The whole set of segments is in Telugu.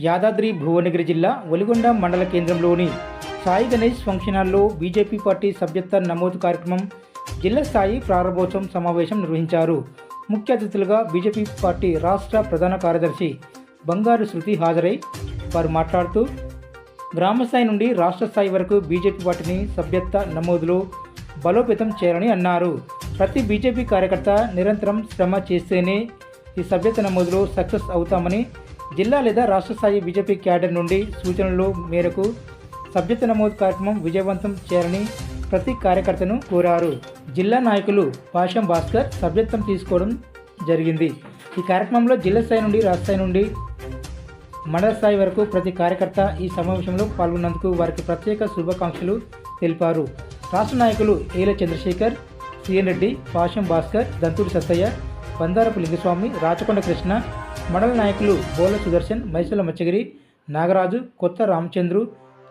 యాదాద్రి భువనగిరి జిల్లా ఒలిగొండ మండల కేంద్రంలోని సాయి గణేష్ ఫంక్షన్ హాల్లో బీజేపీ పార్టీ సభ్యత్వ నమోదు కార్యక్రమం జిల్లా స్థాయి ప్రారంభోత్సవం సమావేశం నిర్వహించారు. ముఖ్య అతిథులుగా బీజేపీ పార్టీ రాష్ట్ర ప్రధాన కార్యదర్శి బంగారు శృతి హాజరై వారు మాట్లాడుతూ గ్రామ స్థాయి నుండి రాష్ట్ర స్థాయి వరకు బీజేపీ పార్టీని సభ్యత్వ నమోదులో బలోపేతం చేయాలని అన్నారు. ప్రతి బీజేపీ కార్యకర్త నిరంతరం శ్రమ చేస్తేనే ఈ సభ్యత్వ నమోదులో సక్సెస్ అవుతామని, జిల్లా లేదా రాష్ట్ర స్థాయి బీజేపీ క్యాడర్ నుండి సూచనల మేరకు సభ్యత్వ నమోదు కార్యక్రమం విజయవంతం చేయాలని ప్రతి కార్యకర్తను కోరారు. జిల్లా నాయకులు పాషం భాస్కర్ సభ్యత్వం తీసుకోవడం జరిగింది. ఈ కార్యక్రమంలో జిల్లా స్థాయి నుండి రాష్ట్ర స్థాయి నుండి మండల స్థాయి వరకు ప్రతి కార్యకర్త ఈ సమావేశంలో పాల్గొన్నందుకు వారికి ప్రత్యేక శుభాకాంక్షలు తెలిపారు. రాష్ట్ర నాయకులు ఏల చంద్రశేఖర్, సిఎన్ రెడ్డి, పాషం భాస్కర్, దంతూరి సత్తయ్య, బందారపు లింగస్వామి, రాచకొండ కృష్ణ, మండల నాయకులు బోల సుదర్శన్, మైసల మచ్చగిరి, నాగరాజు, కొత్త రామచంద్రు,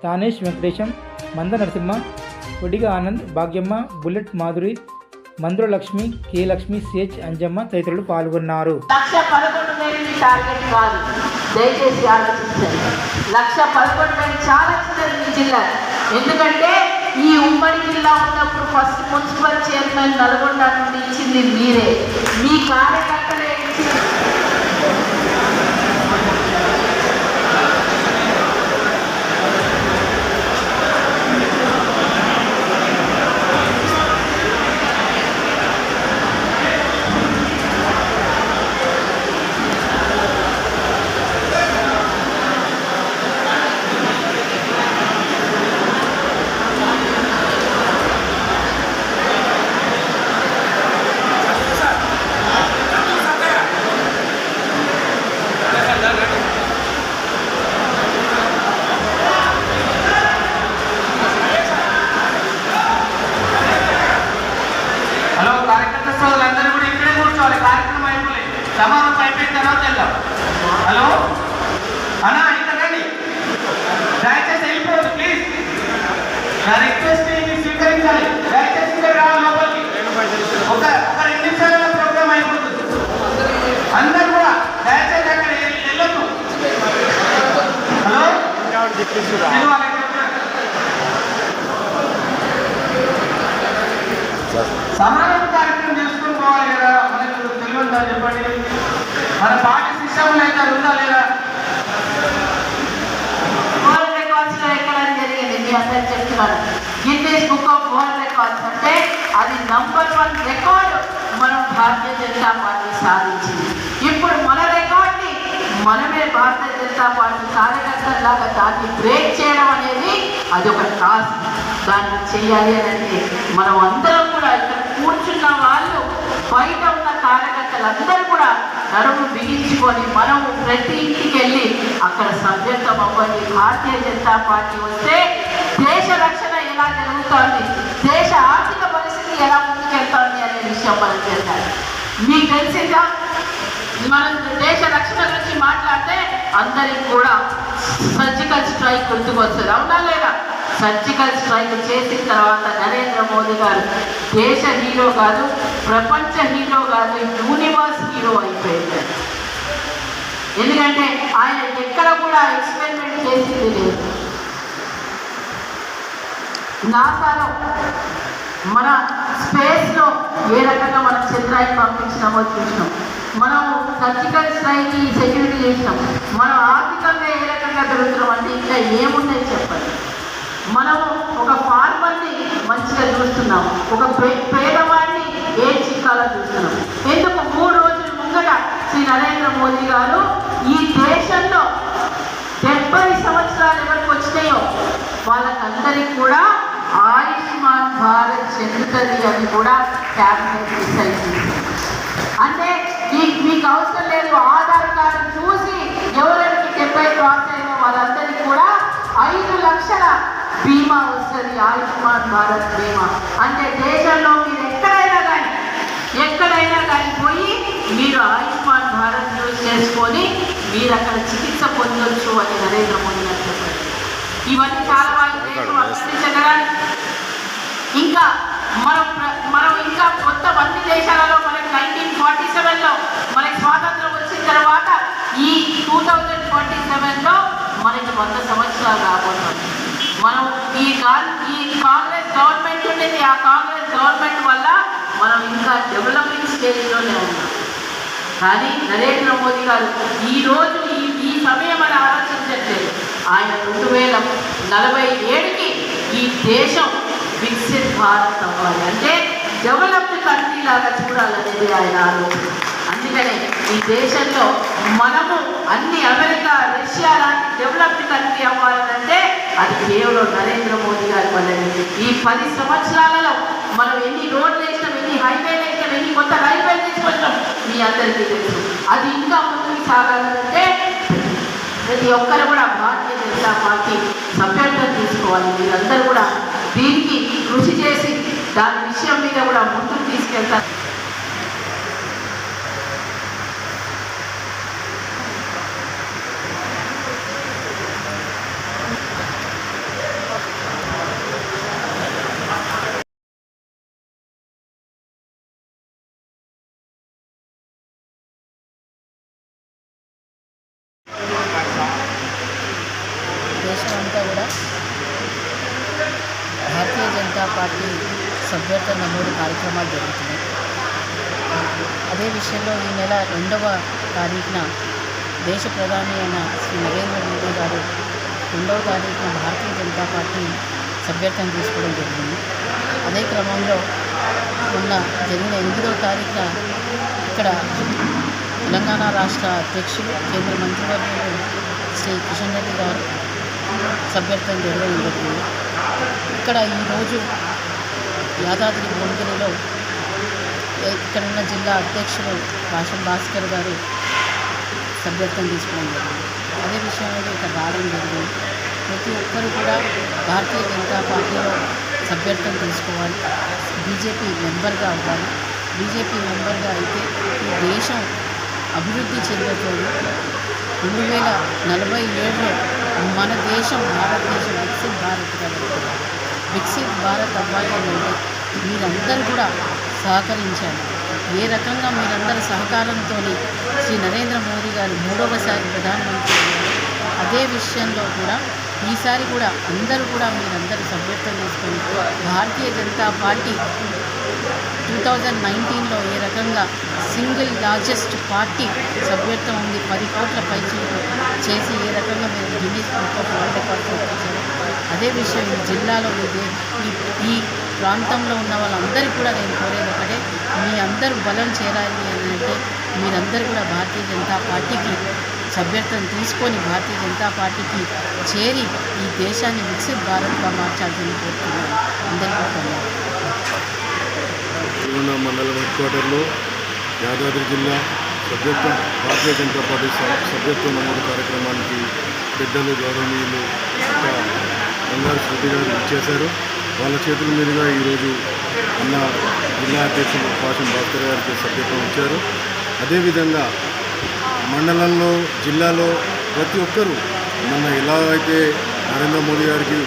తానేష్ వెంకటేశం, మంద నరసింహ, కొడిగ ఆనంద్, భాగ్యమ్మ, బుల్లెట్ మాధురి, మందుల లక్ష్మి, కే లక్ష్మి, సిహెచ్ అంజమ్మ తదితరులు పాల్గొన్నారు. 1,11,000 టార్గెట్ కాదు, దయచేసి ఆలోచించండి. 1,11,000 చాలా చిన్నది ఈ జిల్లా. ఎందుకంటే ఈ ఉమ్మడి జిల్లా ఉన్నప్పుడు ఫస్ట్ మున్సిపల్ చైర్మన్ నల్గొండ నుండి ఇచ్చింది మీరే, మీ కార్యకర్తలే ఇచ్చింది. కార్యక్రమం అయిపోలేదు, సమానం అయిపోయిన తర్వాత వెళ్దాం. హలో అన్నా, ఇక్కడ రండి, దయచేసి వెళ్ళిపోవద్దు ప్లీజ్. నా రిక్వెస్ట్ స్వీకరించాలి. దయచేసి ఇక్కడ రావాలి లోపలికి. ఒక 2 నిమిషాల ప్రోగ్రామ్ అయిపోతుంది. అందరూ కూడా దయచేసి అక్కడ వెళ్ళొద్దు. హలో సమానం కార్యక్రమం చేసుకుని పోవాలి కదా. మనకు తెలియదా చెప్పండి, మన పార్టీ సిస్టంలో అయితే ఉందా లేదా? వరల్డ్ రికార్డ్స్లో ఎక్కడం జరిగింది, మీ అందరు చెప్తున్నారు. Guinness book of world records అంటే అది నంబర్ 1 రికార్డు మనం భారతీయ జనతా పార్టీ సాధించింది. ఇప్పుడు మన రికార్డ్ని మనమే భారతీయ జనతా పార్టీ కార్యకర్తలాగా దాన్ని బ్రేక్ చేయడం అనేది అది ఒక టాస్క్. దాన్ని చేయాలి అంటే మనం అందరం కూడా ఇక్కడ కూర్చున్న వాళ్ళు, బయట ఉన్న కార్యకర్తలందరూ కూడా నడుము బిగించుకొని మనము ప్రతి ఇంటికి వెళ్ళి అక్కడ సభ్యత్వం అవ్వండి. భారతీయ జనతా పార్టీ వస్తే దేశ రక్షణ ఎలా జరుగుతోంది, దేశ ఆర్థిక పరిస్థితి ఎలా ముందుకెళ్తోంది అనే విషయం మనం చేద్దాం. మీకు తెలిసిందా, మనం దేశ రక్షణ గురించి మాట్లాడితే అందరికి కూడా సర్జికల్ స్ట్రైక్ గుర్తుకొస్తుంది, అవునా లేదా? సర్జికల్ స్ట్రైక్ చేసిన తర్వాత నరేంద్ర మోదీ గారు దేశ హీరో కాదు, ప్రపంచ హీరో కాదు, యూనివర్స్ హీరో అయిపోయింది. ఎందుకంటే ఆయన ఎక్కడ కూడా ఎక్స్పెరిమెంట్ చేసింది లేదు. నాసాలో మన స్పేస్లో ఏ రకంగా మనం చంద్రాన్ని పంపించినామో చూసినాం. మనం సర్జికల్ స్ట్రైక్ సెక్యూరిటీ చేసినాం. మనం ఆర్థికంగా ఏ రకంగా పెరుగుతున్నాం అంటే ఇంకా ఏమున్నాయి చెప్పండి. మనము ఒక ఫార్మర్ని మంచిగా చూస్తున్నాం, ఒక పేదవాడిని ఏ చిక్కాలో చూస్తున్నాం. ఎందుకు 3 రోజుల ముంగట శ్రీ నరేంద్ర మోదీ గారు ఈ దేశంలో 70 సంవత్సరాలు ఎవరికి వచ్చినాయో వాళ్ళకందరికీ కూడా ఆయుష్మాన్ భారత్ చెందుతుంది అని కూడా క్యాబినెట్ డిసైడ్ చేసింది. అంటే మీకు అవసరం లేదు, ఆధార్ కార్డు చూసి ఎవరెవరికి 70 క్రాస్ అయినా వాళ్ళందరికీ కూడా 5 లక్షల బీమా వస్తుంది, ఆయుష్మాన్ భారత్ బీమా. అంటే దేశంలో మీరు ఎక్కడైనా కానీ పోయి మీరు ఆయుష్మాన్ భారత్ యూజ్ చేసుకొని మీరు అక్కడ చికిత్స పొందొచ్చు అని నరేంద్ర మోదీ గారు చెప్పారు. ఇవన్నీ చాలా బాగా దేశం అభివృద్ధి చెందడానికి ఇంకా మనం ఇంకా కొత్త అన్ని దేశాలలో మనకి 1947లో మనకి స్వాతంత్రం వచ్చిన తర్వాత ఈ 2047లో మనకి 100 సంవత్సరాలు రాబోతుంది. మనం ఈ కాంగ్రెస్ గవర్నమెంట్ ఉండేది, ఆ కాంగ్రెస్ గవర్నమెంట్ వల్ల మనం ఇంకా డెవలపింగ్ స్టేజ్లోనే ఉన్నాం. కానీ నరేంద్ర మోదీ గారు ఈరోజు ఈ సమయం అని ఆలోచించట్లేదు. ఆయన 2047కి ఈ దేశం వికసిత్ భారత్ అవ్వాలి, అంటే డెవలప్డ్ కంట్రీ లాగా చూడాలనేది ఆయన ఆలోచన. అందుకనే ఈ దేశంలో మనము అన్ని అమెరికా, రష్యా లాంటి డెవలప్డ్ కంట్రీ అవ్వాలంటే అది కేవలం నరేంద్ర మోదీ గారి వల్లనే. ఈ 10 సంవత్సరాలలో మనం ఎన్ని రోడ్లు వేసినాం, ఎన్ని హైవేలు వేసినాం, ఎన్ని కొత్త రైల్వేలు తీసుకొచ్చినాం మీ అందరికీ తెలుసు. అది ఇంకా ముందుకు సాగాలంటే ప్రతి ఒక్కరు కూడా భారతీయ జనతా పార్టీ సభ్యత్వం తీసుకోవాలి. మీరందరూ కూడా దీనికి కృషి చేసి దాని విషయం మీద కూడా ముందుకు తీసుకెళ్తారు. దేశమంతా కూడా భారతీయ జనతా పార్టీ సభ్యత్వ నమోదు కార్యక్రమాలు జరుగుతున్నాయి. అదే విషయంలో ఈ నెల 2వ తారీఖున దేశ ప్రధాని అయిన శ్రీ నరేంద్ర మోదీ గారు 2వ తారీఖున భారతీయ జనతా పార్టీ సభ్యత్వం తీసుకోవడం జరిగింది. అదే క్రమంలో మొన్న జరిగిన 8వ తారీఖున ఇక్కడ తెలంగాణ రాష్ట్ర అధ్యక్షులు, కేంద్ర మంత్రివర్యులు శ్రీ కిషన్ రెడ్డి గారు సభ్యత్వం జరగడం జరిగింది. ఇక్కడ ఈరోజు యాదాద్రి భువనగిరిలో ఇక్కడ ఉన్న జిల్లా అధ్యక్షులు భాషం భాస్కర్ గారు సభ్యత్వం తీసుకోవడం జరిగింది. అదే విషయంలో ఇక్కడ రావడం జరిగింది. ప్రతి ఒక్కరు కూడా భారతీయ జనతా పార్టీలో సభ్యత్వం తీసుకోవాలి, బీజేపీ మెంబర్గా అవ్వాలి. బీజేపీ మెంబర్గా అయితే ఈ దేశం అభివృద్ధి చెందుతుంది. 2047లో మన దేశం, భారతదేశం వికసిత్ భారత్గా వెళ్తుంది. వికసిత్ భారత్ అవ్వాలి అంటే మీరందరూ కూడా సహకరించాలి. ఏ రకంగా మీరందరి సహకారంతో శ్రీ నరేంద్ర మోదీ గారు 3వసారి ప్రధానమంత్రి అయ్యారు. అదే విషయంలో కూడా ఈసారి కూడా అందరూ కూడా మీరందరూ సభ్యత్వం తీసుకొని భారతీయ జనతా పార్టీ 2019లో ఏ రకంగా సింగిల్ లార్జెస్ట్ పార్టీ సభ్యత్వం ఉంది, 10 కోట్ల పైచీలు చేసి ఏ రకంగా మీరు Guinness book of world records వచ్చారు. అదే విషయం ఈ జిల్లాలో ఈ ప్రాంతంలో ఉన్న వాళ్ళందరికీ కూడా నేను కోరేది ఒకటే, మీ అందరూ బలం చేరాలి అని అంటే మీరందరూ కూడా భారతీయ జనతా పార్టీకి సభ్యత్వం తీసుకొని భారతీయ జనతా పార్టీకి చేరి ఈ దేశాన్ని వికసిత్ భారత్గా మార్చాల్సింది కోరుతున్నాను. అందరికీ ధన్యవాదాలు. వెలిగొండ మండలం హెడ్ క్వార్టర్లో యాదాద్రి జిల్లా భారతీయ జనతా పార్టీ సభ్యత్వ నమోదు కార్యక్రమానికి పెద్దలు, గౌరవనీయులు బంగారు శృతి గారు ఇచ్చేశారు. వాళ్ళ చేతుల మీదుగా ఈరోజు అన్న జిల్లా అధ్యక్షులు భాషం భాస్కర్ గారికి సభ్యత్వం ఇచ్చారు. అదేవిధంగా మండలంలో, జిల్లాలో ప్రతి ఒక్కరూ మొన్న ఎలా అయితే నరేంద్ర మోదీ గారికి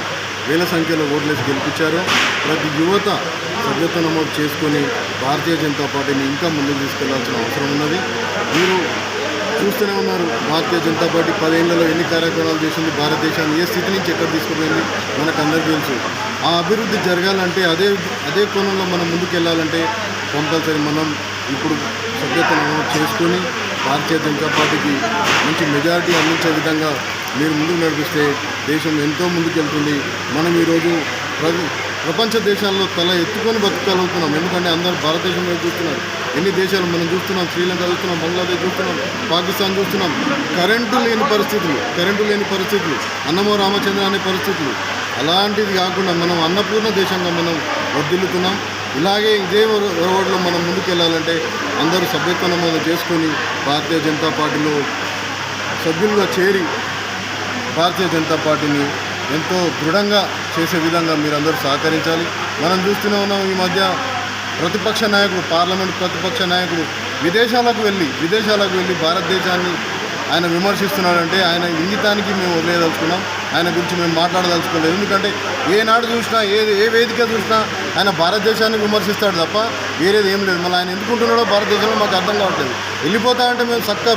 వేల సంఖ్యలో ఓట్లేసి గెలిపించారో ప్రతి యువత సభ్యత్వ నమోదు చేసుకొని భారతీయ జనతా పార్టీని ఇంకా ముందుకు తీసుకెళ్లాల్సిన అవసరం ఉన్నది. మీరు చూస్తూనే ఉన్నారు, భారతీయ జనతా పార్టీ 10 ఏళ్లలో ఎన్ని కార్యక్రమాలు చేసింది, భారతదేశాన్ని ఏ స్థితి నుంచి ఎక్కడ తీసుకుపోయింది మనకు అందరికీ తెలుసు. ఆ అభివృద్ధి జరగాలంటే అదే కోణంలో మనం ముందుకు వెళ్ళాలంటే కంపల్సరీ మనం ఇప్పుడు సభ్యత్వ నమోదు చేసుకొని భారతీయ జనతా పార్టీకి మంచి మెజారిటీ అందించే విధంగా మీరు ముందుకు నడిపిస్తే దేశం ఎంతో ముందుకెళ్తుంది. మనం ఈరోజు ప్రపంచ దేశాల్లో తల ఎత్తుకొని బతకగలుగుతున్నాం. ఎందుకంటే అందరూ భారతదేశం వైపు చూస్తున్నారు. ఎన్ని దేశాలు మనం చూస్తున్నాం, శ్రీలంక చూస్తున్నాం, బంగ్లాదేశ్ చూస్తున్నాం, పాకిస్తాన్ చూస్తున్నాం. కరెంటు లేని పరిస్థితులు, అన్నమో రామచంద్ర అనే పరిస్థితులు. అలాంటిది కాకుండా మనం అన్నపూర్ణ దేశంగా మనం వర్ధిల్లుతున్నాం. ఇలాగే ఇదే రోడ్లో మనం ముందుకు వెళ్ళాలంటే అందరూ సభ్యత్వ నమోదు చేసుకొని భారతీయ జనతా పార్టీలో సభ్యులుగా చేరి భారతీయ జనతా పార్టీని ఎంతో దృఢంగా చేసే విధంగా మీరందరూ సహకరించాలి. మనం చూస్తూనే ఉన్నాం, ఈ మధ్య ప్రతిపక్ష నాయకుడు, పార్లమెంట్ ప్రతిపక్ష నాయకుడు విదేశాలకు వెళ్ళి భారతదేశాన్ని ఆయన విమర్శిస్తున్నాడంటే ఆయన ఇంగితానికి మేము వదిలేదలుచుకున్నాం. ఆయన గురించి మేము మాట్లాడదలుచుకోలేదు. ఎందుకంటే ఏనాడు చూసినా ఏ వేదిక చూసినా ఆయన భారతదేశాన్ని విమర్శిస్తాడు తప్ప వేరేది ఏం లేదు. మళ్ళీ ఆయన ఎందుకుంటున్నాడో భారతదేశంలో మాకు అర్థం కావట్లేదు. వెళ్ళిపోతామంటే మేము చక్కగా